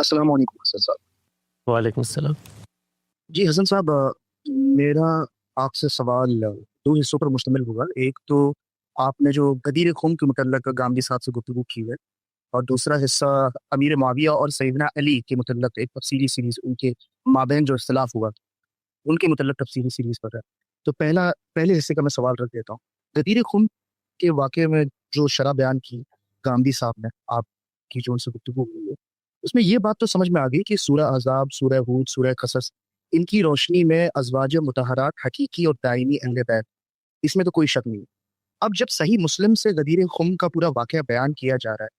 السلام علیکم حسن صاحب۔ وعلیکم السلام۔ جی حسن صاحب، میرا آپ سے سوال دو حصوں پر مشتمل ہوگا۔ ایک تو آپ نے جو غدیر خم کے متعلق گامدی صاحب سے گفتگو کی ہے، اور دوسرا حصہ امیر معاویہ اور سیدنا علی کے متعلق ایک تفصیلی سیریز، ان کے مابین جو اختلاف ہوا ان کے متعلق تفصیلی سیریز پر ہے۔ تو پہلے حصے کا میں سوال رکھ دیتا ہوں۔ غدیر خم کے واقعے میں جو شرح بیان کی گامدی صاحب نے، آپ کی جو ان سے گفتگو ہوئی ہے، اس میں یہ بات تو سمجھ میں آ گئی کہ سورہ احزاب، سورہ ہود، سورہ قصص، ان کی روشنی میں ازواج مطہرات حقیقی اور دائمی اہل بیت، اس میں تو کوئی شک نہیں۔ اب جب صحیح مسلم سے غدیر خم کا پورا واقعہ بیان کیا جا رہا ہے،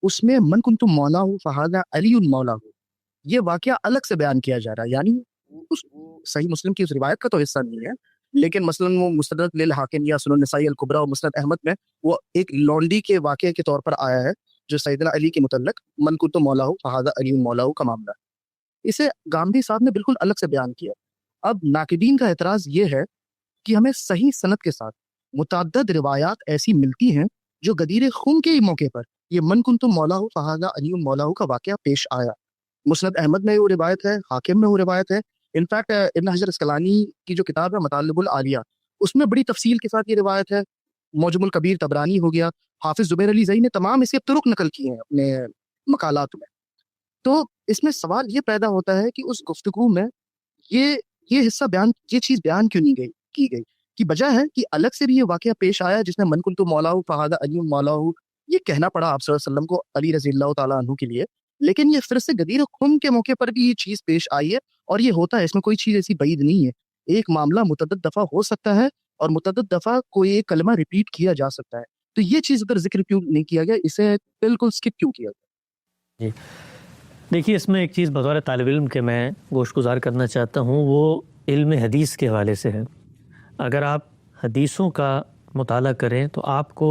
اس میں من کنتم مولا ہو فہذا علی مولا ہو، یہ واقعہ الگ سے بیان کیا جا رہا ہے، یعنی اس صحیح مسلم کی اس روایت کا تو حصہ نہیں ہے، لیکن مثلاً وہ مستدرک للحاکم یا سنن نسائی الکبریٰ اور مسند احمد میں وہ ایک لونڈی کے واقعے کے طور پر آیا ہے، جو سیدنا علی کے متعلق من کنتم مولا ہو فہذا علی مولا ہو کا معاملہ ہے۔ اسے گامدی صاحب نے بالکل الگ سے بیان کیا۔ اب ناقدین کا اعتراض یہ ہے کہ ہمیں صحیح سند کے ساتھ متعدد روایات ایسی ملتی ہیں جو غدیر خم کے ہی موقع پر یہ من کنتم مولا ہو فہذا علی مولا ہو کا واقعہ پیش آیا۔ مسند احمد میں وہ روایت ہے، حاکم میں وہ روایت ہے، انفیکٹ ابن حجر اسقلانی کی جو کتاب ہے مطالب العالیہ، اس میں بڑی تفصیل کے ساتھ یہ روایت ہے۔ معجم الکبیر طبرانی ہو گیا، حافظ زبیر علی زئی نے تمام اس کے طرق نقل کیے ہیں اپنے مقالات میں۔ تو اس میں سوال یہ پیدا ہوتا ہے کہ اس گفتگو میں یہ حصہ بیان، یہ چیز بیان کیوں نہیں کی گئی؟ کی وجہ ہے کہ الگ سے بھی یہ واقعہ پیش آیا جس میں من کنتم مولا ہو فہذا علی مولا ہو یہ کہنا پڑا آپ صلی اللہ علیہ وسلم کو علی رضی اللہ تعالیٰ عنہ کے لیے، لیکن یہ پھر سے غدیر خم کے موقع پر بھی یہ چیز پیش آئی ہے، اور یہ ہوتا ہے، اس میں کوئی چیز ایسی بعید نہیں ہے۔ ایک معاملہ متعدد دفعہ ہو سکتا ہے اور متعدد دفعہ کوئی ایک کلمہ ریپیٹ کیا جا سکتا ہے، تو یہ چیز ادھر ذکر کیوں نہیں کیا گیا، اسے بالکل سکپ کیوں کیا گیا؟ جی دیکھیے، اس میں ایک چیز بطور طالب علم کے میں گوش گزار کرنا چاہتا ہوں، وہ علم حدیث کے حوالے سے ہے۔ اگر آپ حدیثوں کا مطالعہ کریں تو آپ کو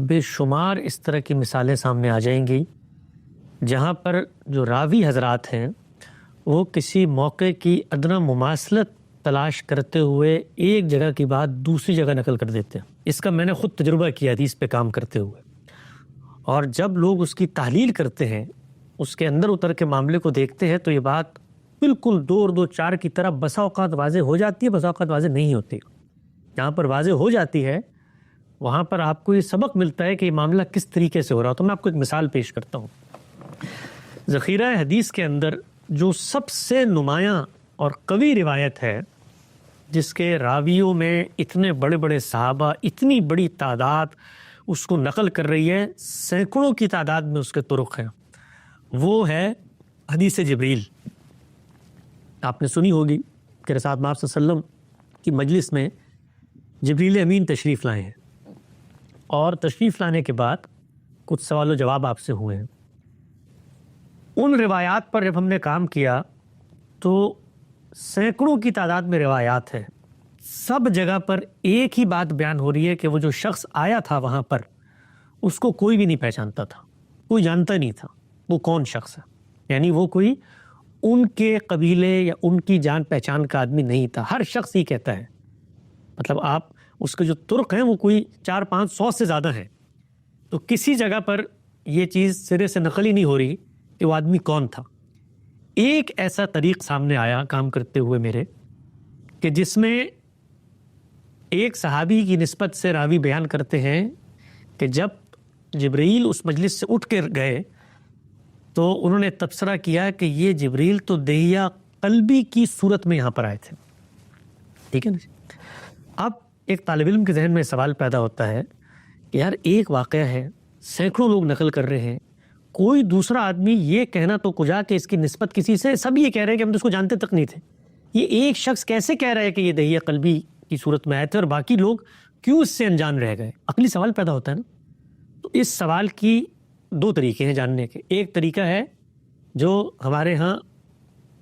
بے شمار اس طرح کی مثالیں سامنے آ جائیں گی جہاں پر جو راوی حضرات ہیں وہ کسی موقع کی ادنیٰ مماثلت تلاش کرتے ہوئے ایک جگہ کی بات دوسری جگہ نقل کر دیتے ہیں۔ اس کا میں نے خود تجربہ کیا حدیث پہ کام کرتے ہوئے، اور جب لوگ اس کی تحلیل کرتے ہیں، اس کے اندر اتر کے معاملے کو دیکھتے ہیں، تو یہ بات بالکل دو اور دو چار کی طرح بسا اوقات واضح ہو جاتی ہے، بسا اوقات واضح نہیں ہوتی۔ جہاں پر واضح ہو جاتی ہے وہاں پر آپ کو یہ سبق ملتا ہے کہ یہ معاملہ کس طریقے سے ہو رہا ہو۔ تو میں آپ کو ایک مثال پیش کرتا ہوں۔ ذخیرہ حدیث کے اندر جو سب سے نمایاں اور قوی روایت ہے، جس کے راویوں میں اتنے بڑے بڑے صحابہ، اتنی بڑی تعداد اس کو نقل کر رہی ہے، سینکڑوں کی تعداد میں اس کے طرق ہیں، وہ ہے حدیث جبریل۔ آپ نے سنی ہوگی کہ رسول اللہ صلی اللہ علیہ وسلم کی مجلس میں جبریل امین تشریف لائے ہیں، اور تشریف لانے کے بعد کچھ سوال و جواب آپ سے ہوئے ہیں۔ ان روایات پر جب ہم نے کام کیا تو سینکڑوں کی تعداد میں روایات ہیں، سب جگہ پر ایک ہی بات بیان ہو رہی ہے کہ وہ جو شخص آیا تھا وہاں پر اس کو کوئی بھی نہیں پہچانتا تھا، کوئی جانتا نہیں تھا وہ کون شخص ہے، یعنی وہ کوئی ان کے قبیلے یا ان کی جان پہچان کا آدمی نہیں تھا۔ ہر شخص ہی کہتا ہے، مطلب آپ اس کے جو طرق ہیں وہ کوئی 400-500 سے زیادہ ہیں، تو کسی جگہ پر یہ چیز سرے سے نقل ہی نہیں ہو رہی کہ وہ آدمی کون تھا۔ ایک ایسا طریق سامنے آیا کام کرتے ہوئے میرے، کہ جس میں ایک صحابی کی نسبت سے راوی بیان کرتے ہیں کہ جب جبریل اس مجلس سے اٹھ کر گئے تو انہوں نے تبصرہ کیا کہ یہ جبریل تو دہیہ قلبی کی صورت میں یہاں پر آئے تھے۔ ٹھیک ہے نا؟ اب ایک طالب علم کے ذہن میں سوال پیدا ہوتا ہے کہ یار ایک واقعہ ہے، سینکڑوں لوگ نقل کر رہے ہیں، کوئی دوسرا آدمی یہ کہنا تو کجا کہ اس کی نسبت کسی سے، سب یہ کہہ رہے ہیں کہ ہم تو اس کو جانتے تک نہیں تھے، یہ ایک شخص کیسے کہہ رہا ہے کہ یہ دہیہ قلبی کی صورت میں آئے تھے اور باقی لوگ کیوں اس سے انجان رہ گئے؟ عقلی سوال پیدا ہوتا ہے نا۔ تو اس سوال کی دو طریقے ہیں جاننے کے۔ ایک طریقہ ہے جو ہمارے ہاں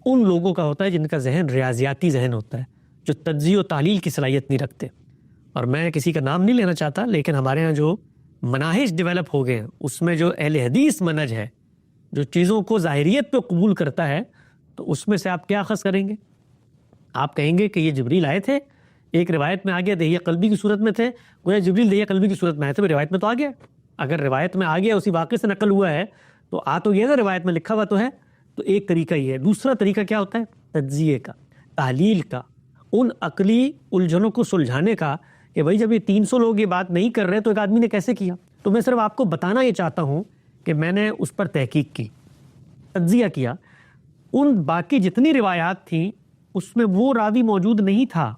ان لوگوں کا ہوتا ہے جن کا ذہن ریاضیاتی ذہن ہوتا ہے، جو تجزیہ و تحلیل کی صلاحیت نہیں رکھتے، اور میں کسی کا نام نہیں لینا چاہتا، لیکن ہمارے ہاں جو مناہج ڈیولپ ہو گئے ہیں اس میں جو اہل حدیث منہج ہے، جو چیزوں کو ظاہریت پہ قبول کرتا ہے، تو اس میں سے آپ کیا اخذ کریں گے؟ آپ کہیں گے کہ یہ جبریل آئے تھے، ایک روایت میں آ گیا دہیہ قلبی کی صورت میں تھے، گویا جبریل دہیہ قلبی کی صورت میں آئے تھے، روایت میں تو آ گیا۔ اگر روایت میں آ گیا، اسی واقعے سے نقل ہوا ہے، تو آ تو یہ نا روایت میں لکھا ہوا تو ہے تو ایک طریقہ یہ ہے. دوسرا طریقہ کیا ہوتا ہے؟ تجزیے کا، تحلیل کا، ان عقلی الجھنوں کو سلجھانے کا کہ بھائی جب یہ 300 لوگ یہ بات نہیں کر رہے تو ایک آدمی نے کیسے کیا. تو میں صرف آپ کو بتانا یہ چاہتا ہوں کہ میں نے اس پر تحقیق کی، تجزیہ کیا. ان باقی جتنی روایات تھیں اس میں وہ راوی موجود نہیں تھا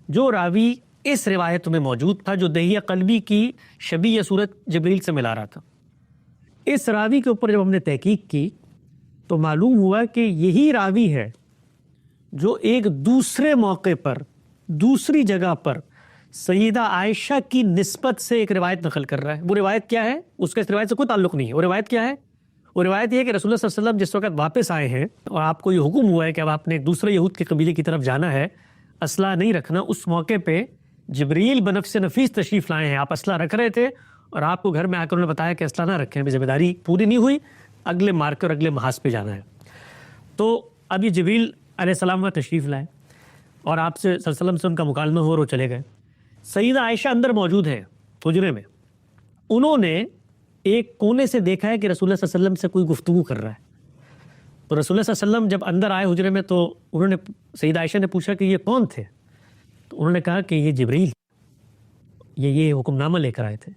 جو راوی اس روایت میں موجود تھا، جو دہیہ قلبی کی شبیہ صورت جبریل سے ملا رہا تھا. اس راوی کے اوپر جب ہم نے تحقیق کی تو معلوم ہوا کہ یہی راوی ہے جو ایک دوسرے موقع پر، دوسری جگہ پر سیدہ عائشہ کی نسبت سے ایک روایت نقل کر رہا ہے. وہ روایت کیا ہے؟ اس کا اس روایت سے کوئی تعلق نہیں ہے. وہ روایت کیا ہے؟ وہ روایت یہ ہے کہ رسول اللہ صلی اللہ علیہ وسلم جس وقت واپس آئے ہیں اور آپ کو یہ حکم ہوا ہے کہ اب آپ نے ایک دوسرے یہود کے قبیلے کی طرف جانا ہے، اسلحہ نہیں رکھنا، اس موقع پہ جبریل بنفس نفیس تشریف لائے ہیں. آپ اسلحہ رکھ رہے تھے اور آپ کو گھر میں آ کر انہوں نے بتایا کہ اسلحہ نہ رکھیں، ذمہ داری پوری نہیں ہوئی، اگلے مارکر اگلے محاذ پہ جانا ہے. تو اب یہ جبریل علیہ السلام کا تشریف لائے اور آپ سے صلی اللہ علیہ وسلم سے ان کا مکالمہ ہو اور وہ چلے گئے. سیدہ عائشہ اندر موجود ہیں حجرے میں. انہوں نے ایک کونے سے دیکھا ہے کہ رسول اللہ صلی اللہ علیہ وسلم سے کوئی گفتگو کر رہا ہے. تو رسول اللہ صلی اللہ علیہ وسلم جب اندر آئے حجرے میں تو انہوں نے، سیدہ عائشہ نے پوچھا کہ یہ کون تھے؟ تو انہوں نے کہا کہ یہ جبریل، یہ حکم نامہ لے کر آئے تھے.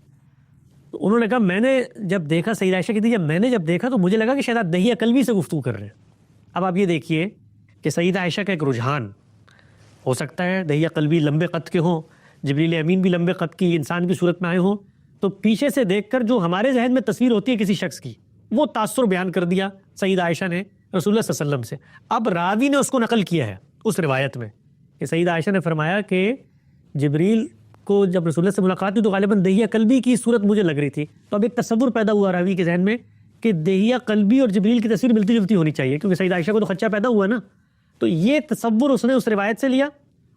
تو انہوں نے کہا میں نے جب دیکھا، سیدہ عائشہ کہتی ہے جب میں نے جب دیکھا تو مجھے لگا کہ شاید آپ دہیہ قلبی سے گفتگو کر رہے ہیں. اب آپ یہ دیکھیے کہ سیدہ عائشہ کا ایک رجحان ہو سکتا ہے دہیہ قلبی لمبے قد کے ہوں، جبریل امین بھی لمبے قد کی انسان کی صورت میں آئے ہوں، تو پیچھے سے دیکھ کر جو ہمارے ذہن میں تصویر ہوتی ہے کسی شخص کی، وہ تاثر بیان کر دیا سیدہ عائشہ نے رسول اللہ صلی اللہ علیہ وسلم سے. اب راوی نے اس کو نقل کیا ہے اس روایت میں کہ سیدہ عائشہ نے فرمایا کہ جبریل کو جب رسول اللہ سے ملاقات ہوئی تو غالباً دہیہ قلبی کی صورت مجھے لگ رہی تھی. تو اب ایک تصور پیدا ہوا راوی کے ذہن میں کہ دہیہ قلبی اور جبریل کی تصویر ملتی جلتی ہونی چاہیے کیونکہ سیدہ عائشہ کو تو خدشہ پیدا ہوا نا. تو یہ تصور اس نے اس روایت سے لیا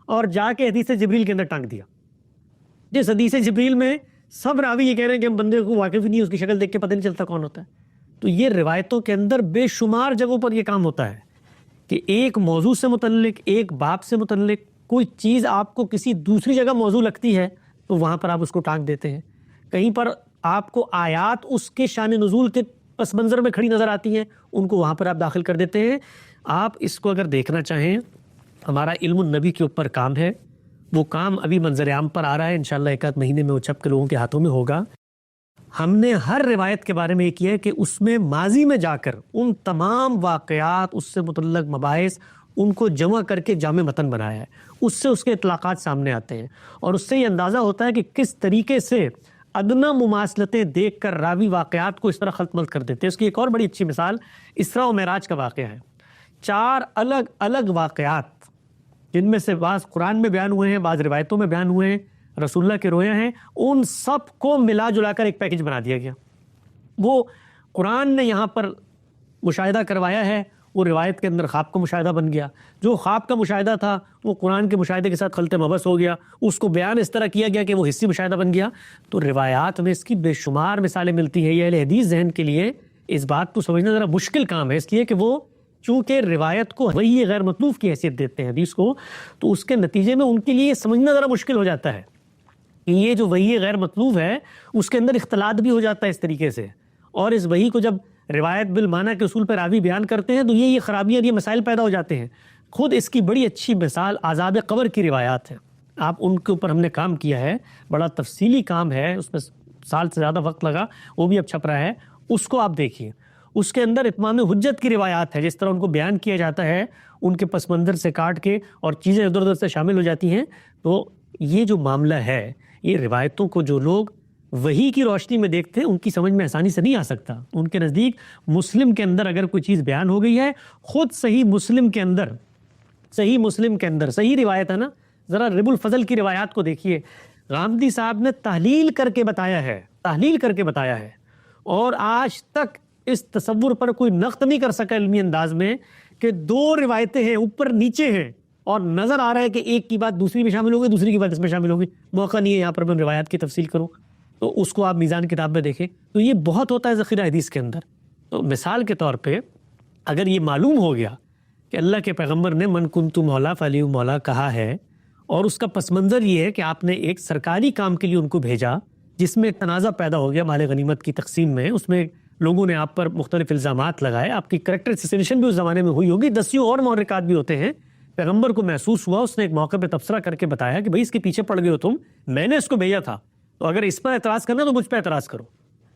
اور جا کے حدیث جبریل کے اندر ٹانگ دیا. جس حدیث جبریل میں سب راوی یہ کہہ رہے ہیں کہ ہم بندے کو واقف ہی نہیں، اس کی شکل دیکھ کے پتہ نہیں چلتا کون ہوتا ہے. تو یہ روایتوں کے اندر بے شمار جگہوں پر یہ کام ہوتا ہے کہ ایک موضوع سے متعلق، ایک باب سے متعلق کوئی چیز آپ کو کسی دوسری جگہ موضوع لگتی ہے تو وہاں پر آپ اس کو ٹانک دیتے ہیں. کہیں پر آپ کو آیات اس کے شان نزول کے پس منظر میں کھڑی نظر آتی ہیں، ان کو وہاں پر آپ داخل کر دیتے ہیں. آپ اس کو اگر دیکھنا چاہیں، ہمارا علم النبی کے اوپر کام ہے، وہ کام ابھی منظر عام پر آ رہا ہے، انشاءاللہ ایک آدھ مہینے میں وہ چھپ کے لوگوں کے ہاتھوں میں ہوگا. ہم نے ہر روایت کے بارے میں یہ کیا ہے کہ اس میں ماضی میں جا کر ان تمام واقعات، اس سے متعلق مباحث، ان کو جمع کر کے جامع متن بنایا ہے. اس سے اس کے اطلاقات سامنے آتے ہیں اور اس سے یہ اندازہ ہوتا ہے کہ کس طریقے سے ادنا مماثلتیں دیکھ کر راوی واقعات کو اس طرح خلط ملط کر دیتے ہیں. اس کی ایک اور بڑی اچھی مثال اسراء و معراج کا واقعہ ہے. 4 الگ الگ واقعات جن میں سے بعض قرآن میں بیان ہوئے ہیں، بعض روایتوں میں بیان ہوئے ہیں، رسول اللہ کے روئے ہیں، ان سب کو ملا جلا کر ایک پیکج بنا دیا گیا. وہ قرآن نے یہاں پر مشاہدہ کروایا ہے، وہ روایت کے اندر خواب کا مشاہدہ بن گیا. جو خواب کا مشاہدہ تھا وہ قرآن کے مشاہدے کے ساتھ خلط مبس ہو گیا، اس کو بیان اس طرح کیا گیا کہ وہ حصی مشاہدہ بن گیا. تو روایات میں اس کی بے شمار مثالیں ملتی ہیں. یہ اہل حدیث ذہن کے لیے اس بات کو سمجھنا ذرا مشکل کام ہے، اس لیے کہ وہ چونکہ روایت کو وہی غیر مطلوب کی حیثیت دیتے ہیں حدیث کو، تو اس کے نتیجے میں ان کے لیے یہ سمجھنا ذرا مشکل ہو جاتا ہے کہ یہ جو وحی غیر مطلوب ہے اس کے اندر اختلاط بھی ہو جاتا ہے اس طریقے سے. اور اس وحی کو جب روایت بالمعنی کے اصول پر راوی بیان کرتے ہیں تو یہ خرابیاں، یہ مسائل پیدا ہو جاتے ہیں. خود اس کی بڑی اچھی مثال عذاب قبر کی روایات ہیں. آپ ان کے اوپر ہم نے کام کیا ہے، بڑا تفصیلی کام ہے، اس میں سال سے زیادہ وقت لگا، وہ بھی اب چھپ رہا ہے، اس کو آپ دیکھیے. اس کے اندر اتمام حجت کی روایات ہے، جس طرح ان کو بیان کیا جاتا ہے ان کے پس منظر سے کاٹ کے اور چیزیں ادھر ادھر سے شامل ہو جاتی ہیں. تو یہ جو معاملہ ہے، یہ روایتوں کو جو لوگ وحی کی روشنی میں دیکھتے ہیں ان کی سمجھ میں آسانی سے نہیں آ سکتا. ان کے نزدیک مسلم کے اندر اگر کوئی چیز بیان ہو گئی ہے، خود صحیح مسلم کے اندر صحیح روایت ہے نا، ذرا رب الفضل کی روایات کو دیکھیے. غامدی صاحب نے تحلیل کر کے بتایا ہے اور آج تک اس تصور پر کوئی نقد نہیں کر سکا علمی انداز میں کہ 2 روایتیں ہیں، اوپر نیچے ہیں، اور نظر آ رہا ہے کہ ایک کی بات دوسری میں شامل ہوگی، دوسری کی بات اس میں شامل ہوگی. موقع نہیں ہے یہاں پر میں روایات کی تفصیل کروں، تو اس کو آپ میزان کتاب میں دیکھیں. تو یہ بہت ہوتا ہے ذخیرہ حدیث کے اندر. تو مثال کے طور پہ اگر یہ معلوم ہو گیا کہ اللہ کے پیغمبر نے من کنت مولا فعلی مولا کہا ہے، اور اس کا پس منظر یہ ہے کہ آپ نے ایک سرکاری کام کے لیے ان کو بھیجا جس میں ایک تنازع پیدا ہو گیا مال غنیمت کی تقسیم میں، اس میں لوگوں نے آپ پر مختلف الزامات لگائے, آپ کی کریکٹر اسیسینیشن بھی اس زمانے میں ہوئی ہوگی, 10 اور محرکات بھی ہوتے ہیں. پیغمبر کو محسوس ہوا, اس نے ایک موقع پہ تبصرہ کر کے بتایا کہ بھائی اس کے پیچھے پڑ گئے ہو تم, میں نے اس کو بھیجا تھا, تو اگر اس پر اعتراض کرنا تو مجھ پہ اعتراض کرو,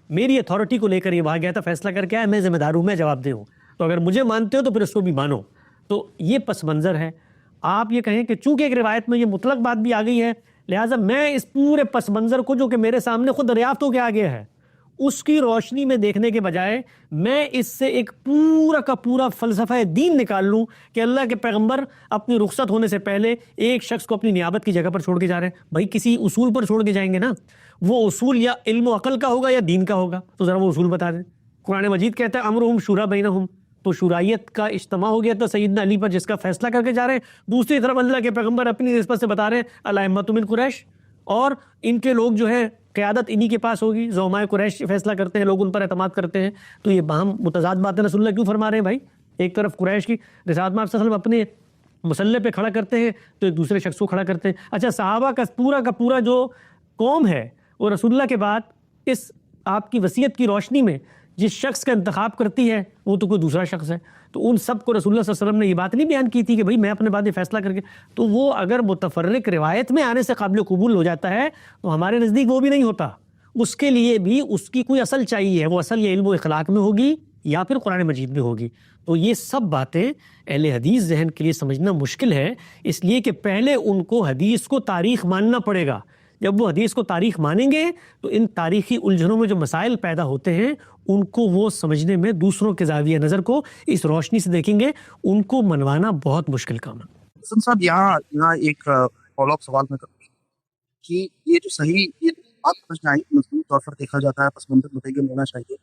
میری اتھارٹی کو لے کر یہ وہاں گیا تھا, فیصلہ کر کے آیا, میں ذمہ دار ہوں, میں جواب دہ ہوں, تو اگر مجھے مانتے ہو تو پھر اس کو بھی مانو. تو یہ پس منظر ہے. آپ یہ کہیں کہ چونکہ ایک روایت میں یہ مطلق بات بھی آ گئی ہے, لہٰذا میں اس پورے پس منظر کو جو کہ میرے سامنے خود دریافت ہو کے آ گیا ہے اس کی روشنی میں دیکھنے کے بجائے میں اس سے ایک پورا کا پورا فلسفہ دین نکال لوں کہ اللہ کے پیغمبر اپنی رخصت ہونے سے پہلے ایک شخص کو اپنی نیابت کی جگہ پر چھوڑ کے جا رہے ہیں. بھائی کسی اصول پر چھوڑ کے جائیں گے نا, وہ اصول یا علم و عقل کا ہوگا یا دین کا ہوگا, تو ذرا وہ اصول بتا دیں. قرآن مجید کہتا ہے امرہم شورا بینہم, تو شورائیت کا اجتماع ہو گیا تھا سیدنا علی پر جس کا فیصلہ کر کے جا رہے ہیں. دوسری طرف اللہ کے پیغمبر اپنی نسبت سے بتا رہے ہیں الائمۃ من قریش, اور ان کے لوگ جو ہے قیادت انہی کے پاس ہوگی, زعماء قریش فیصلہ کرتے ہیں, لوگ ان پر اعتماد کرتے ہیں. تو یہ باہم متضاد باتیں رسول اللہ کیوں فرما رہے ہیں بھائی؟ ایک طرف قریش کی رسالت میں آپ صلی اللہ علیہ وسلم اپنے مسلح پہ کھڑا کرتے ہیں تو ایک دوسرے شخص کو کھڑا کرتے ہیں. اچھا صحابہ کا پورا جو قوم ہے وہ رسول اللہ کے بعد اس آپ کی وصیت کی روشنی میں جس شخص کا انتخاب کرتی ہے وہ تو کوئی دوسرا شخص ہے. تو ان سب کو رسول اللہ صلی اللہ علیہ وسلم نے یہ بات نہیں بیان کی تھی کہ بھائی میں اپنے بعد یہ فیصلہ کر کے, تو وہ اگر متفرق روایت میں آنے سے قابل قبول ہو جاتا ہے تو ہمارے نزدیک وہ بھی نہیں ہوتا. اس کے لیے بھی اس کی کوئی اصل چاہیے, وہ اصل یہ علم و اخلاق میں ہوگی یا پھر قرآن مجید میں ہوگی. تو یہ سب باتیں اہل حدیث ذہن کے لیے سمجھنا مشکل ہے, اس لیے کہ پہلے ان کو حدیث کو تاریخ ماننا پڑے گا. جب وہ حدیث کو تاریخ مانیں گے تو ان تاریخی الجھنوں میں جو مسائل پیدا ہوتے ہیں ان کو وہ سمجھنے میں دوسروں کے زاویہ نظر کو اس روشنی سے دیکھیں گے, ان کو منوانا بہت مشکل کام ہے. حسن صاحب یہاں ایک فالو اپ سوال میں کروں کہ یہ جو صحیح یہ بات مضمون طور پر دیکھا جاتا ہے پس منظر متعین ہونا چاہیے,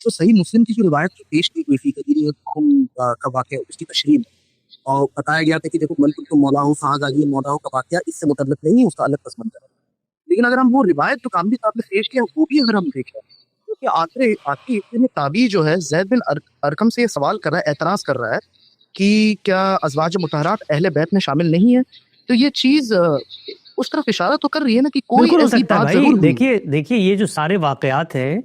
تو صحیح مسلم کی جو روایت کی پیش کی گئی تھی غدیر خم کا واقعہ اس کی تشریح میں اور بتایا گیا تھا کہ دیکھو من کنت مولا ہوں فہذا علی مولا ہوں کا واقعہ اس سے متعلق نہیں ہے, اس کا الگ پس منظر ہے. لیکن اگر ہم وہ روایت جو کاملی آپ نے پیش کیا وہ بھی اگر ہم دیکھیں کہ آخری میں تابعی جو ہے زید بن ارقم سے یہ سوال کر رہا ہے, اعتراض کر رہا ہے کہ کیا ازواج مطہرات اہل بیت میں شامل نہیں ہیں, تو یہ چیز اس طرف اشارہ تو کر رہی ہے نا کہ کوئی ایسی بات ضرور ہوئی. دیکھیے یہ جو سارے واقعات ہیں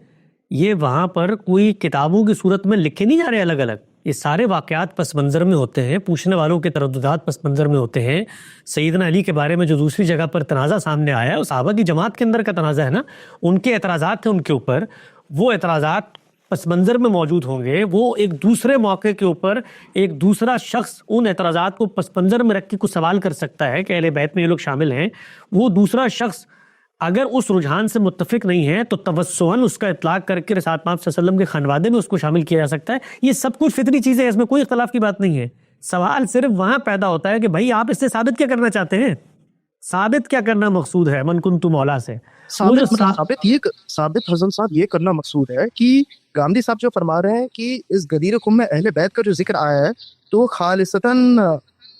یہ وہاں پر کوئی کتابوں کی صورت میں لکھے نہیں جا رہے الگ الگ, یہ سارے واقعات پس منظر میں ہوتے ہیں, پوچھنے والوں کے ترددات پس منظر میں ہوتے ہیں. سیدنا علی کے بارے میں جو دوسری جگہ پر تنازع سامنے آیا ہے وہ صحابہ کی جماعت کے اندر کا تنازع ہے نا, ان کے اعتراضات تھے ان کے اوپر, وہ اعتراضات پس منظر میں موجود ہوں گے. وہ ایک دوسرے موقع کے اوپر ایک دوسرا شخص ان اعتراضات کو پس منظر میں رکھ کے کچھ سوال کر سکتا ہے کہ اہل بیت میں یہ لوگ شامل ہیں. وہ دوسرا شخص اگر اس رجحان سے متفق نہیں ہے تو توسعاً اس کا اطلاق کر کے رسالت پاک صلی اللہ علیہ وسلم کے خانوادے میں اس کو شامل کیا جا سکتا ہے. یہ سب کچھ فطری چیزیں ہیں, اس میں کوئی اختلاف کی بات نہیں ہے. سوال صرف وہاں پیدا ہوتا ہے کہ بھائی آپ اس سے ثابت کیا کرنا چاہتے ہیں, ثابت کیا کرنا مقصود ہے من کنت مولا سے. ثابت حسن صاحب یہ کرنا مقصود ہے کہ گاندھی صاحب جو فرما رہے ہیں کہ اس غدیر خم میں اہل بیت کا جو ذکر آیا ہے تو خالصتاً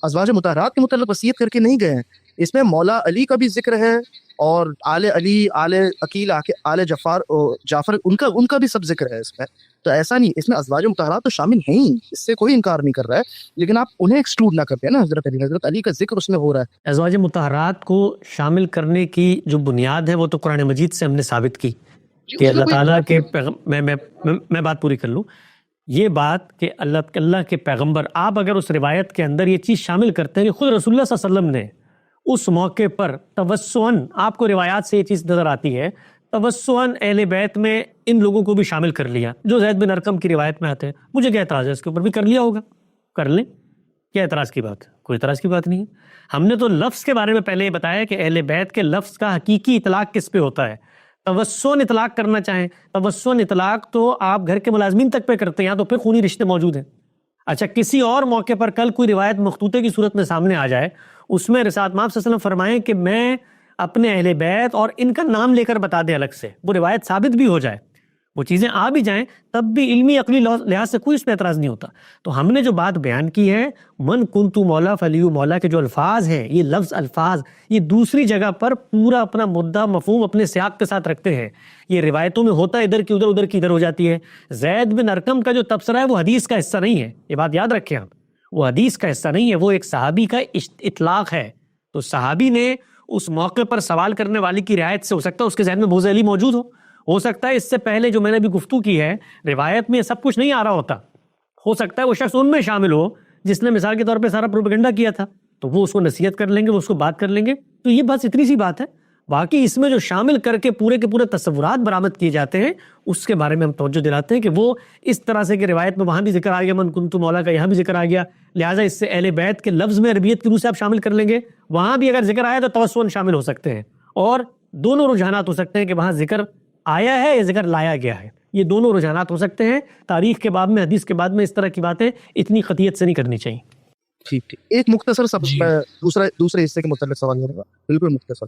ازواج مطہرات کے متعلق وصیت کر کے نہیں گئے ہیں, اس میں مولا علی کا بھی ذکر ہے اور آل علی, آل عقیل, آل جعفر ان کا بھی سب ذکر ہے اس میں. تو ایسا نہیں, اس میں ازواج مطہرات تو شامل ہیں ہی, اس سے کوئی انکار نہیں کر رہا ہے, لیکن آپ انہیں ایکسکلوڈ نہ کرتے ہیں نا. حضرت علی کا ذکر اس میں ہو رہا ہے. ازواج مطہرات کو شامل کرنے کی جو بنیاد ہے وہ تو قرآن مجید سے ہم نے ثابت کی کہ اللہ تعالیٰ کے میں بات پوری کر لوں. یہ بات کہ اللہ کے پیغمبر آپ اگر اس روایت کے اندر یہ چیز شامل کرتے ہیں کہ خود رسول اللہ صلی اللہ علیہ وسلم نے اس موقع پر توسعاً, آپ کو روایات سے یہ چیز نظر آتی ہے, توسعاً اہل بیت میں ان لوگوں کو بھی شامل کر لیا جو زید بن ارقم کی روایت میں آتے ہیں. مجھے کیا اعتراض ہے, اس کے اوپر بھی کر لیا ہوگا, کر لیں, کیا اعتراض کی بات ہے؟ کوئی اعتراض کی بات نہیں ہے. ہم نے تو لفظ کے بارے میں پہلے یہ بتایا کہ اہل بیت کے لفظ کا حقیقی اطلاق کس پہ ہوتا ہے. توسعاً اطلاق کرنا چاہیں, توسعاً اطلاق تو آپ گھر کے ملازمین تک پہ کرتے ہیں, یہاں تو پھر خونی رشتے موجود ہیں. اچھا کسی اور موقع پر کل کوئی روایت مخطوطے کی صورت میں سامنے آ جائے, اس میں رسالت مآب صلی اللہ علیہ وسلم فرمائیں کہ میں اپنے اہل بیت اور ان کا نام لے کر بتا دیں الگ سے, وہ روایت ثابت بھی ہو جائے, وہ چیزیں آ بھی جائیں, تب بھی علمی عقلی لحاظ سے کوئی اس پہ اعتراض نہیں ہوتا. تو ہم نے جو بات بیان کی ہے من کنت مولا فلی مولا کے جو الفاظ ہیں, یہ لفظ الفاظ یہ دوسری جگہ پر پورا اپنا مدعا مفہوم اپنے سیاق کے ساتھ رکھتے ہیں. یہ روایتوں میں ہوتا ہے ادھر کی ادھر, ادھر کی ادھر ہو جاتی ہے. زید بن ارقم کا جو تبصرہ ہے وہ حدیث کا حصہ نہیں ہے, یہ بات یاد رکھیں آپ, وہ حدیث کا حصہ نہیں ہے, وہ ایک صحابی کا اطلاق ہے. تو صحابی نے اس موقع پر سوال کرنے والے کی رعایت سے ہو سکتا ہے اس کے ذہن میں بوز علی موجود ہو, ہو سکتا ہے اس سے پہلے جو میں نے ابھی گفتگو کی ہے روایت میں یہ سب کچھ نہیں آ رہا ہوتا، ہو سکتا ہے وہ شخص ان میں شامل ہو جس نے مثال کے طور پہ سارا پروپیگنڈا کیا تھا، تو وہ اس کو نصیحت کر لیں گے، وہ اس کو بات کر لیں گے. تو یہ بس اتنی سی بات ہے. باقی اس میں جو شامل کر کے پورے کے پورے تصورات برآمد کیے جاتے ہیں اس کے بارے میں ہم توجہ دلاتے ہیں کہ وہ اس طرح سے کہ روایت میں وہاں بھی ذکر آ گیا من کنت مولا کا، یہاں بھی ذکر آ گیا، لہٰذا اس سے اہل بیت کے لفظ میں عربیت کی روح سے آپ شامل کر لیں گے. وہاں بھی اگر ذکر آیا تو توسن شامل ہو سکتے ہیں، اور دونوں رجحانات ہو سکتے ہیں کہ وہاں ذکر آیا ہے یا ذکر لایا گیا ہے. یہ دونوں رجحانات ہو سکتے ہیں. تاریخ کے باب میں، حدیث کے بعد میں اس طرح کی باتیں اتنی قطعیت سے نہیں کرنی چاہیے. ٹھیک ٹھیک. ایک مختصر سا دوسرے حصے کے متعلق سوال کروں گا، بالکل مختصر.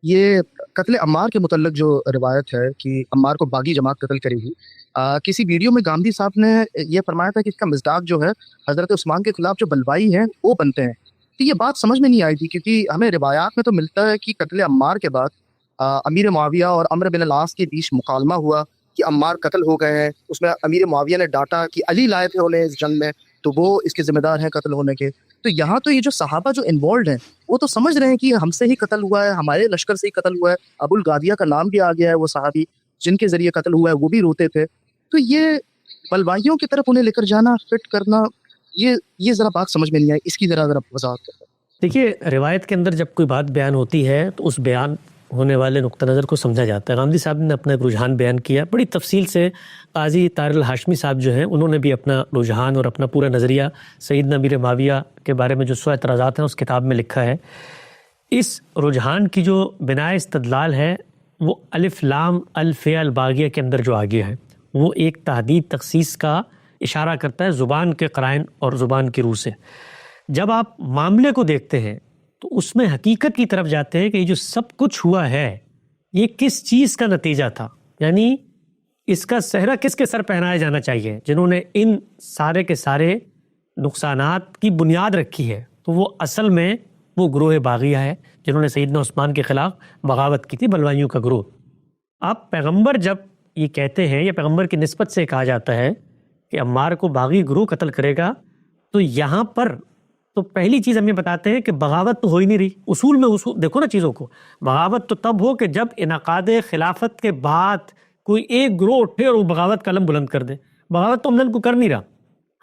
یہ قتل عمار کے متعلق جو روایت ہے کہ عمار کو باغی جماعت قتل کرے گی، کسی ویڈیو میں گاندھی صاحب نے یہ فرمایا تھا کہ اس کا مصداق جو ہے حضرت عثمان کے خلاف جو بلوائی ہیں وہ بنتے ہیں. تو یہ بات سمجھ میں نہیں آئی تھی، کیونکہ ہمیں روایات میں تو ملتا ہے کہ قتل عمار کے بعد امیر معاویہ اور عمرو بن العاص کے بیچ مکالمہ ہوا کہ عمار قتل ہو گئے ہیں. اس میں امیر معاویہ نے ڈانٹا کہ علی لائے تھے انہیں اس جنگ میں، تو وہ اس کے ذمہ دار ہیں قتل ہونے کے. تو یہاں تو یہ جو صحابہ جو انوالوڈ ہیں وہ تو سمجھ رہے ہیں کہ ہم سے ہی قتل ہوا ہے، ہمارے لشکر سے ہی قتل ہوا ہے. ابو الغادیہ کا نام بھی آ گیا ہے، وہ صحابی جن کے ذریعے قتل ہوا ہے وہ بھی روتے تھے. تو یہ بلوائیوں کی طرف انہیں لے کر جانا، فٹ کرنا، یہ ذرا بات سمجھ میں نہیں آئی. اس کی ذرا وضاحت کریں. دیکھیے، روایت کے اندر جب کوئی بات بیان ہوتی ہے تو اس بیان ہونے والے نقطہ نظر کو سمجھا جاتا ہے. غامدی صاحب نے اپنا ایک رجحان بیان کیا بڑی تفصیل سے. قاضی طاہر الہاشمی صاحب جو ہیں انہوں نے بھی اپنا رجحان اور اپنا پورا نظریہ سیدنا امیر معاویہ کے بارے میں جو 100 اعتراضات ہیں اس کتاب میں لکھا ہے. اس رجحان کی جو بنائے استدلال ہے وہ الف لام الفیہ الباغیہ کے اندر جو آگے ہے وہ ایک تحدید تخصیص کا اشارہ کرتا ہے زبان کے قرائن اور زبان کی روح سے. جب آپ معاملے کو دیکھتے ہیں تو اس میں حقیقت کی طرف جاتے ہیں کہ یہ جو سب کچھ ہوا ہے یہ کس چیز کا نتیجہ تھا، یعنی اس کا صحرا کس کے سر پہنایا جانا چاہیے جنہوں نے ان سارے کے سارے نقصانات کی بنیاد رکھی ہے. تو وہ اصل میں وہ گروہ باغیہ ہے جنہوں نے سیدنا عثمان کے خلاف بغاوت کی تھی، بلوائیوں کا گروہ. اب پیغمبر جب یہ کہتے ہیں یا پیغمبر کی نسبت سے کہا جاتا ہے کہ عمار کو باغی گروہ قتل کرے گا، تو یہاں پر تو پہلی چیز ہم یہ بتاتے ہیں کہ بغاوت تو ہو ہی نہیں رہی. اصول میں دیکھو نا چیزوں کو، بغاوت تو تب ہو کہ جب انعقاد خلافت کے بعد کوئی ایک گروہ اٹھے اور وہ بغاوت کا علم بلند کر دے. بغاوت تو عملاً کو کر نہیں رہا.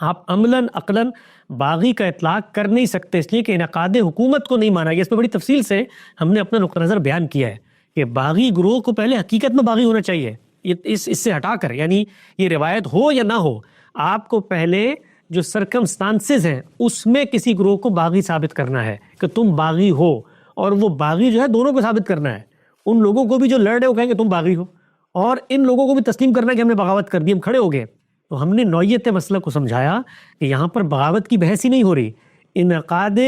آپ عملاً عقلاً باغی کا اطلاق کر نہیں سکتے اس لیے کہ انعقاد حکومت کو نہیں مانا گیا. اس پہ بڑی تفصیل سے ہم نے اپنا نقطہ نظر بیان کیا ہے کہ باغی گروہ کو پہلے حقیقت میں باغی ہونا چاہیے. اس سے ہٹا کر، یعنی یہ روایت ہو یا نہ ہو، آپ کو پہلے جو سرکمسٹانسز ہیں اس میں کسی گروہ کو باغی ثابت کرنا ہے کہ تم باغی ہو، اور وہ باغی جو ہے دونوں کو ثابت کرنا ہے. ان لوگوں کو بھی جو لڑ رہے وہ کہیں گے تم باغی ہو، اور ان لوگوں کو بھی تسلیم کرنا ہے کہ ہم نے بغاوت کر دی، ہم کھڑے ہو گئے. تو ہم نے نوعیت مسئلہ کو سمجھایا کہ یہاں پر بغاوت کی بحث ہی نہیں ہو رہی، انعقاد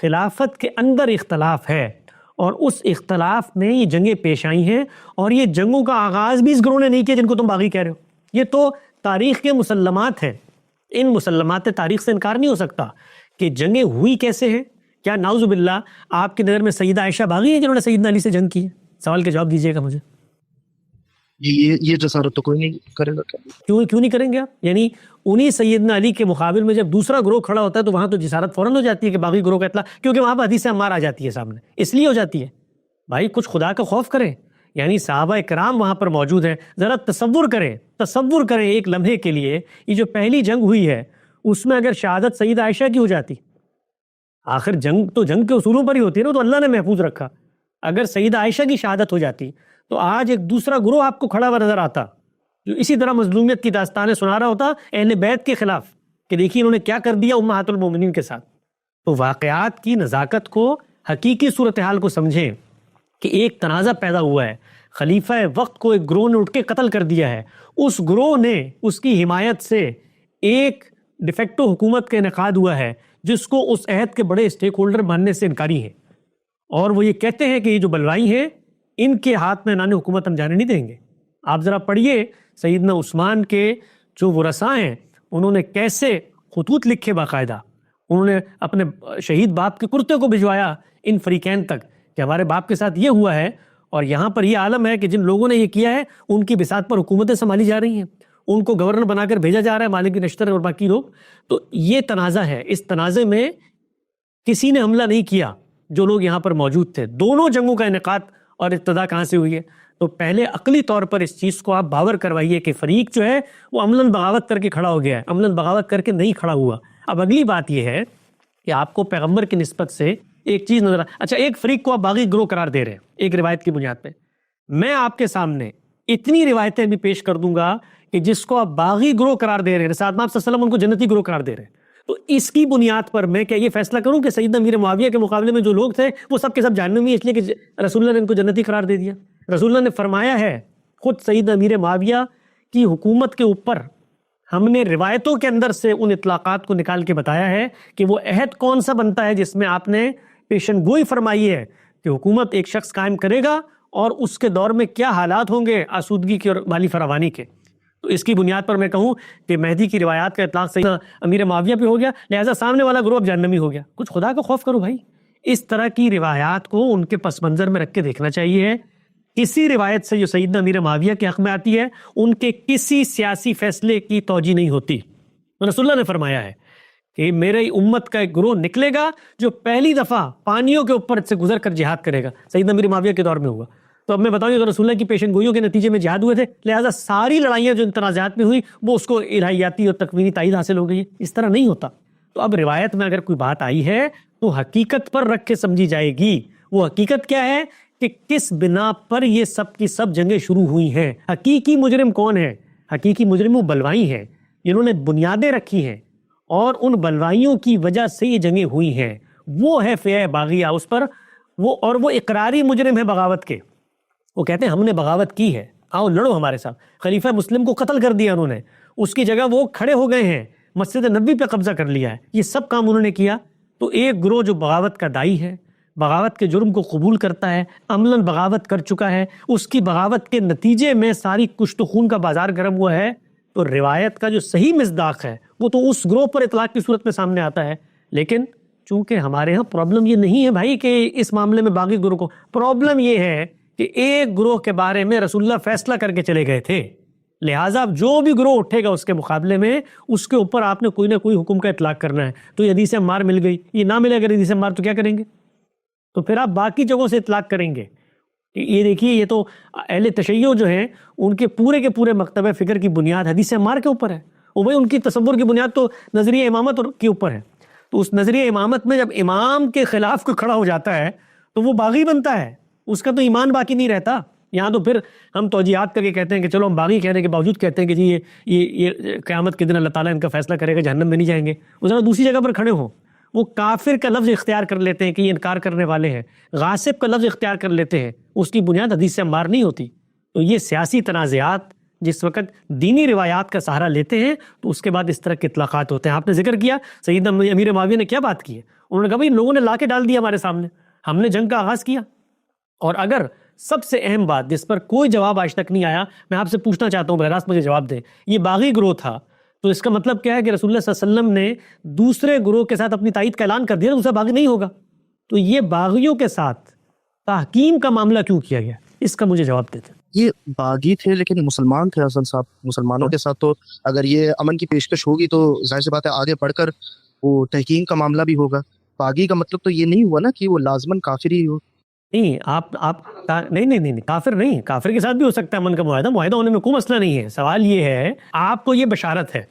خلافت کے اندر اختلاف ہے، اور اس اختلاف میں یہ جنگیں پیش آئی ہیں، اور یہ جنگوں کا آغاز بھی اس گروہ نے نہیں کیا جن کو تم باغی کہہ رہے ہو. یہ تو تاریخ کے مسلمات ہیں. ان مسلمات تاریخ سے انکار نہیں ہو سکتا کہ جنگیں ہوئی کیسے ہیں. کیا نعوذ باللہ آپ کی نظر میں سیدہ عائشہ باغی ہیں جنہوں نے سیدنا علی سے جنگ کی ہے؟ سوال کے جواب دیجئے گا مجھے. یہ جسارت تو کوئی نہیں کرے گا. کیوں نہیں کریں گے آپ؟ یعنی انہی سیدنا علی کے مقابل میں جب دوسرا گروہ کھڑا ہوتا ہے تو وہاں تو جسارت فوراً ہو جاتی ہے کہ باغی گروہ کا اطلاع، کیونکہ وہاں پہ حدیث عمار آ جاتی ہے سامنے. اس لیے ہو جاتی ہے. بھائی کچھ خدا کا خوف کریں. یعنی صحابہ کرام وہاں پر موجود ہیں. ذرا تصور کریں ایک لمحے کے لیے، یہ جو پہلی جنگ ہوئی ہے اس میں اگر شہادت سیدہ عائشہ کی ہو جاتی، آخر جنگ کے اصولوں پر ہی ہوتی ہے نا، تو اللہ نے محفوظ رکھا. اگر سیدہ عائشہ کی شہادت ہو جاتی تو آج ایک دوسرا گروہ آپ کو کھڑا ہوا نظر آتا جو اسی طرح مظلومیت کی داستانیں سنا رہا ہوتا اہل بیت کے خلاف کہ دیکھیے انہوں نے کیا کر دیا امہات المومنین کے ساتھ. تو واقعات کی نزاکت کو، حقیقی صورتحال کو سمجھیں کہ ایک تنازع پیدا ہوا ہے، خلیفہ وقت کو ایک گروہ نے اٹھ کے قتل کر دیا ہے. اس گروہ نے اس کی حمایت سے ایک ڈیفیکٹو حکومت کا انعقاد ہوا ہے جس کو اس عہد کے بڑے اسٹیک ہولڈر ماننے سے انکاری ہیں، اور وہ یہ کہتے ہیں کہ یہ جو بلوائی ہیں ان کے ہاتھ میں نان حکومت ہم جانے نہیں دیں گے. آپ ذرا پڑھیے سیدنا عثمان کے جو ورثاء ہیں انہوں نے کیسے خطوط لکھے، باقاعدہ انہوں نے اپنے شہید باپ کے کرتے کو بھجوایا ان فریقین تک کہ ہمارے باپ کے ساتھ یہ ہوا ہے، اور یہاں پر یہ عالم ہے کہ جن لوگوں نے یہ کیا ہے ان کی بساط پر حکومتیں سنبھالی جا رہی ہیں، ان کو گورنر بنا کر بھیجا جا رہا ہے، مالک نشتر اور باقی لوگ. تو یہ تنازع ہے. اس تنازع میں کسی نے حملہ نہیں کیا جو لوگ یہاں پر موجود تھے. دونوں جنگوں کا انعقاد اور ابتدا کہاں سے ہوئی ہے؟ تو پہلے عقلی طور پر اس چیز کو آپ باور کروائیے کہ فریق جو ہے وہ عملاً بغاوت کر کے کھڑا ہو گیا ہے، عملاً بغاوت کر کے نہیں کھڑا ہوا۔ اب اگلی بات یہ ہے کہ آپ کو پیغمبر کی نسبت سے ایک چیز نظر اچھا ایک فریق کو آپ باغی گروہ قرار دے رہے ہیں ایک روایت کی بنیاد پہ، میں آپ کے سامنے اتنی روایتیں بھی پیش کر دوں گا کہ جس کو آپ باغی گروہ قرار دے رہے ہیں، رسالت آپ صلی اللہ علیہ وسلم ان کو جنتی گروہ قرار دے رہے ہیں، تو اس کی بنیاد پر میں کیا یہ فیصلہ کروں کہ سیدنا امیر معاویہ کے مقابلے میں جو لوگ تھے وہ سب کے سب جہنمی ہیں اس لیے کہ رسول اللہ نے ان کو جنتی قرار دے دیا؟ رسول اللہ نے فرمایا ہے خود سیدنا امیر معاویہ کی حکومت کے اوپر ہم نے روایتوں کے اندر سے ان اطلاقات کو نکال کے بتایا ہے کہ وہ عہد کون سا بنتا ہے جس میں آپ نے پیشن گوئی فرمائی ہے کہ حکومت ایک شخص قائم کرے گا اور اس کے دور میں کیا حالات ہوں گے آسودگی کے اور مالی فراوانی کے۔ تو اس کی بنیاد پر میں کہوں کہ مہدی کی روایات کا اطلاق سیدنا امیر معاویہ پہ ہو گیا، لہٰذا سامنے والا گروہ اب جہنمی ہو گیا۔ کچھ خدا کا خوف کرو بھائی، اس طرح کی روایات کو ان کے پس منظر میں رکھ کے دیکھنا چاہیے۔ کسی روایت سے جو سیدنا امیر معاویہ کے حق میں آتی ہے ان کے کسی سیاسی فیصلے کی توجیہ نہیں ہوتی۔ رسول اللہ نے فرمایا ہے کہ میرے امت کا ایک گروہ نکلے گا جو پہلی دفعہ پانیوں کے اوپر سے گزر کر جہاد کرے گا، سیدنا امیر معاویہ کے دور میں ہوا۔ تو اب میں بتاؤں کہ رسول اللہ کی پیشن گوئیوں کے نتیجے میں جہاد ہوئے تھے، لہٰذا ساری لڑائیاں جو تنازعات میں ہوئی وہ اس کو الہیاتی اور تکوینی تائید حاصل ہو گئی ہے، اس طرح نہیں ہوتا۔ تو اب روایت میں اگر کوئی بات آئی ہے تو حقیقت پر رکھ کے سمجھی جائے گی۔ وہ حقیقت کیا ہے کہ کس بنا پر یہ سب کی سب جنگیں شروع ہوئی ہیں، حقیقی مجرم کون ہے؟ حقیقی مجرم وہ بلوائی ہیں جنہوں نے بنیادیں رکھی ہیں اور ان بلوائیوں کی وجہ سے یہ جنگیں ہوئی ہیں، وہ ہے فیع باغیہ اس پر، وہ اقراری مجرم ہے بغاوت کے۔ وہ کہتے ہیں ہم نے بغاوت کی ہے، آؤ لڑو ہمارے ساتھ۔ خلیفہ مسلم کو قتل کر دیا انہوں نے، اس کی جگہ وہ کھڑے ہو گئے ہیں، مسجد نبوی پہ قبضہ کر لیا ہے، یہ سب کام انہوں نے کیا۔ تو ایک گروہ جو بغاوت کا دائی ہے، بغاوت کے جرم کو قبول کرتا ہے، عملاً بغاوت کر چکا ہے، اس کی بغاوت کے نتیجے میں ساری کشت و خون کا بازار گرم ہوا ہے، تو روایت کا جو صحیح مصداق ہے وہ تو اس گروہ پر اطلاق کی صورت میں سامنے آتا ہے۔ لیکن چونکہ ہمارے ہاں پرابلم یہ نہیں ہے بھائی کہ اس معاملے میں باغی گروہ کو، پرابلم یہ ہے کہ ایک گروہ کے بارے میں رسول اللہ فیصلہ کر کے چلے گئے تھے، لہٰذا جو بھی گروہ اٹھے گا اس کے مقابلے میں اس کے اوپر آپ نے کوئی نہ کوئی حکم کا اطلاق کرنا ہے۔ تو یہ حدیث عمار مل گئی، یہ نہ ملے اگر حدیث عمار تو کیا کریں گے؟ تو پھر آپ باقی جگہوں سے اطلاق کریں گے۔ یہ دیکھیے یہ تو اہل تشیع جو ہیں ان کے پورے مکتبہ فکر کی بنیاد حدیث عمار کے اوپر ہے، اور وہی ان کی تصور کی بنیاد تو نظریہ امامت کے اوپر ہے۔ تو اس نظریہ امامت میں جب امام کے خلاف کوئی کھڑا ہو جاتا ہے تو وہ باغی بنتا ہے، اس کا تو ایمان باقی نہیں رہتا۔ یہاں تو پھر ہم توجیہات کر کے کہتے ہیں کہ چلو ہم باغی کہنے کے باوجود کہتے ہیں کہ جی یہ قیامت کے دن اللہ تعالیٰ ان کا فیصلہ کرے گا، جہنم میں نہیں جائیں گے۔ وہ ذرا دوسری جگہ پر کھڑے ہوں، وہ کافر کا لفظ اختیار کر لیتے ہیں کہ یہ انکار کرنے والے ہیں، غاصب کا لفظ اختیار کر لیتے ہیں، اس کی بنیاد حدیث عمار نہیں ہوتی۔ تو یہ سیاسی تنازعات جس وقت دینی روایات کا سہارا لیتے ہیں تو اس کے بعد اس طرح کے اطلاقات ہوتے ہیں۔ آپ نے ذکر کیا سیدنا امیر معاویہ نے کیا بات کی ہے، انہوں نے کہا بھائی لوگوں نے لا کے ڈال دیا ہمارے سامنے، ہم نے جنگ کا آغاز کیا۔ اور اگر سب سے اہم بات جس پر کوئی جواب آج تک نہیں آیا، میں آپ سے پوچھنا چاہتا ہوں، براہ راست مجھے جواب دیں، یہ باغی گروہ تھا تو اس کا مطلب کیا ہے کہ رسول اللہ صلی اللہ علیہ وسلم نے دوسرے گروہ کے ساتھ اپنی تائید کا اعلان کر دیا، دوسرا باغی نہیں ہوگا؟ تو یہ باغیوں کے ساتھ تحکیم کا معاملہ کیوں کیا گیا، اس کا مجھے جواب دیتے۔ یہ باغی تھے لیکن مسلمان تھے حسن صاحب، مسلمانوں کے ساتھ تو اگر یہ امن کی پیشکش ہوگی تو ظاہر سی بات ہے آگے پڑھ کر وہ تحکیم کا معاملہ بھی ہوگا۔ باغی کا مطلب تو یہ نہیں ہوا نا کہ وہ لازماً کافر ہی ہو۔ نہیں آپ نہیں کافر نہیں، کافر کے ساتھ بھی ہو سکتا ہے امن کا معاہدہ ہونے میں کوئی مسئلہ نہیں ہے۔ سوال یہ ہے آپ کو یہ بشارت ہے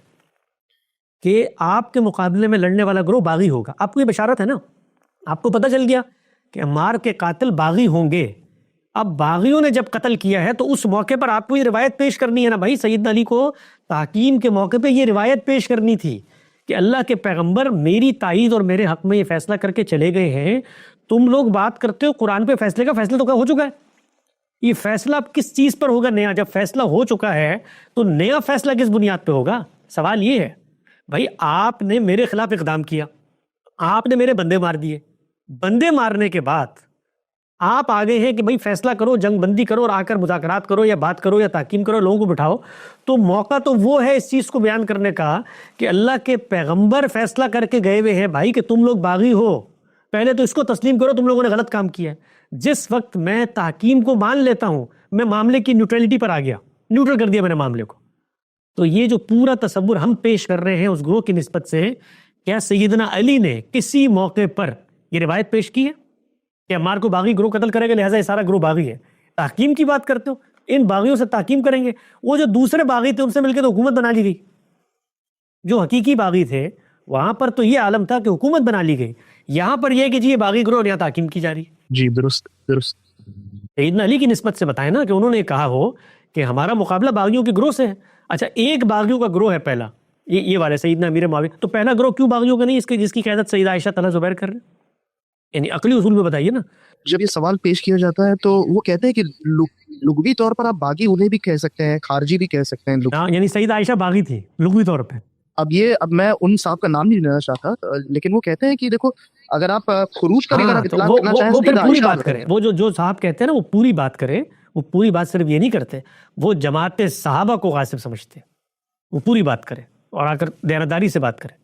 کہ آپ کے مقابلے میں لڑنے والا گروہ باغی ہوگا، آپ کو یہ بشارت ہے نا، آپ کو پتہ چل گیا کہ عمار کے قاتل باغی ہوں گے۔ اب باغیوں نے جب قتل کیا ہے تو اس موقع پر آپ کو یہ روایت پیش کرنی ہے نا بھائی، سیدنا علی کو تحکیم کے موقع پہ یہ روایت پیش کرنی تھی کہ اللہ کے پیغمبر میری تائید اور میرے حق میں یہ فیصلہ کر کے چلے گئے ہیں، تم لوگ بات کرتے ہو قرآن پہ فیصلے کا، فیصلہ تو کیا ہو چکا ہے، یہ فیصلہ اب کس چیز پر ہوگا نیا؟ جب فیصلہ ہو چکا ہے تو نیا فیصلہ کس بنیاد پہ ہوگا؟ سوال یہ ہے بھائی آپ نے میرے خلاف اقدام کیا، آپ نے میرے بندے مار دیے، بندے مارنے کے بعد آپ آگے ہیں کہ بھائی فیصلہ کرو، جنگ بندی کرو اور آ کر مذاکرات کرو یا بات کرو یا تحکیم کرو، لوگوں کو بٹھاؤ، تو موقع تو وہ ہے اس چیز کو بیان کرنے کا کہ اللہ کے پیغمبر فیصلہ کر کے گئے ہوئے ہیں بھائی کہ تم لوگ باغی ہو، پہلے تو اس کو تسلیم کرو تم لوگوں نے غلط کام کیا ہے۔ جس وقت میں تحکیم کو مان لیتا ہوں، میں معاملے کی نیوٹرلٹی پر آ گیا، نیوٹرل کر دیا میں نے معاملے کو۔ تو یہ جو پورا تصور ہم پیش کر رہے ہیں اس گروہ کی نسبت سے، کیا سیدنا علی نے کسی موقع پر یہ روایت پیش کی ہے کہ عمار کو باغی گروہ قتل کرے گا لہٰذا یہ سارا گروہ باغی ہے؟ تحکیم کی بات کرتے ہو، ان باغیوں سے تحکیم کریں گے؟ وہ جو دوسرے باغی تھے ان سے مل کے تو حکومت بنا لی گئی. جو حقیقی باغی تھے وہاں پر تو یہ عالم تھا کہ حکومت بنا لی گئی. یہاں پر یہ ہے کہ جی یہ باغی گروہ یہاں تحکیم کی جا رہی ہے. جی درست درست. سیدنا علی کی نسبت سے بتائیں نا کہ انہوں نے کہا ہو کہ ہمارا مقابلہ باغیوں کے گروہ سے ہے. اچھا ایک باغیوں کا گروہ ہے پہلا، یہ والے سیدنا امیر معاویہ، تو پہلا گروہ کیوں باغیوں کا نہیں اس کے جس کی قیادت سیدہ عائشہ طلحہ زبیر کر رہے ہیں؟ یعنی عقلی اصول میں بتائیے نا. جب یہ سوال پیش کیا جاتا ہے تو وہ کہتے ہیں کہ لغوی طور پر آپ باغی انہیں بھی کہہ سکتے ہیں، خارجی بھی کہہ سکتے ہیں. ہاں یعنی سیدہ عائشہ باغی تھی لغوی طور پہ. اب میں ان صاحب کا نام نہیں لینا چاہتا، لیکن وہ کہتے ہیں کہ دیکھو اگر آپ خروج کا بھی اگر آپ تو اطلاق کرنا چاہیں وہ پھر سیدہ پوری عائشہ بات کریں. وہ جو صاحب کہتے ہیں نا وہ پوری بات کریں. وہ پوری بات صرف یہ نہیں کرتے، وہ جماعت صحابہ کو غاصب سمجھتے ہیں. وہ پوری بات کریں اور آ کر دیانتداری سے بات کریں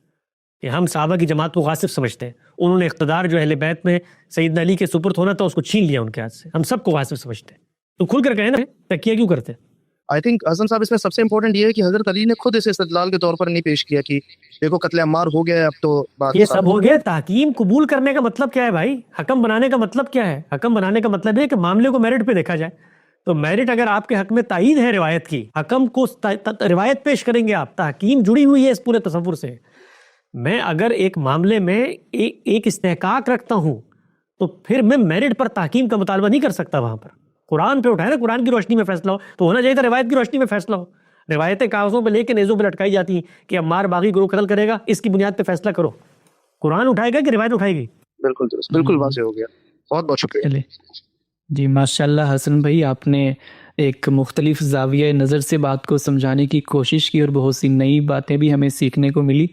کہ ہم صحابہ کی جماعت کو غاصب سمجھتے ہیں. انہوں نے اقتدار جو اہل بیت میں سیدنا علی کے سپرد ہونا تھا اس کو چھین لیا ان کے ہاتھ سے. ہم سب کو غاصب سمجھتے ہیں. تو کھل کر کہیں نا تکیہ کیوں کرتے؟ آئی تھنک حسن صاحب اس میں سب سے امپورٹنٹ یہ ہے کہ حضرت علی نے خود اسے استدلال کے طور پر نہیں پیش کیا کہ دیکھو قتل عمار ہو گیا اب تو بات یہ سب ہو گیا. تحکیم قبول کرنے کا مطلب کیا ہے بھائی؟ حکم بنانے کا مطلب کیا ہے؟ حکم بنانے کا مطلب ہے کہ معاملے کو میرٹ پہ دیکھا جائے. تو میرٹ اگر آپ کے حق میں تائید ہے روایت کی، حکم کو روایت پیش کریں گے آپ. تحکیم جڑی ہوئی ہے اس پورے تصور سے. میں اگر ایک معاملے میں ایک استحقاق رکھتا ہوں تو پھر میں میرٹ پر تحکیم کا مطالبہ نہیں کر سکتا. وہاں پر قرآن پہ اٹھائے نا، قرآن کی روشنی میں فیصلہ ہو تو ہونا چاہیے تھا روایت کی روشنی میں فیصلہ ہو. روایتیں کاغذوں پہ لے کے نیزوں پہ لٹکائی جاتی ہیں کہ عمار باغی گروہ قتل کرے گا، اس کی بنیاد پہ فیصلہ کرو. قرآن اٹھائے گا کہ روایت اٹھائے گی؟ بالکل درست، بالکل واضح ہو گیا. بہت بہت شکریہ. جی ماشاءاللہ حسن بھائی، آپ نے ایک مختلف زاویہ نظر سے بات کو سمجھانے کی کوشش کی اور بہت سی نئی باتیں بھی ہمیں سیکھنے کو ملی.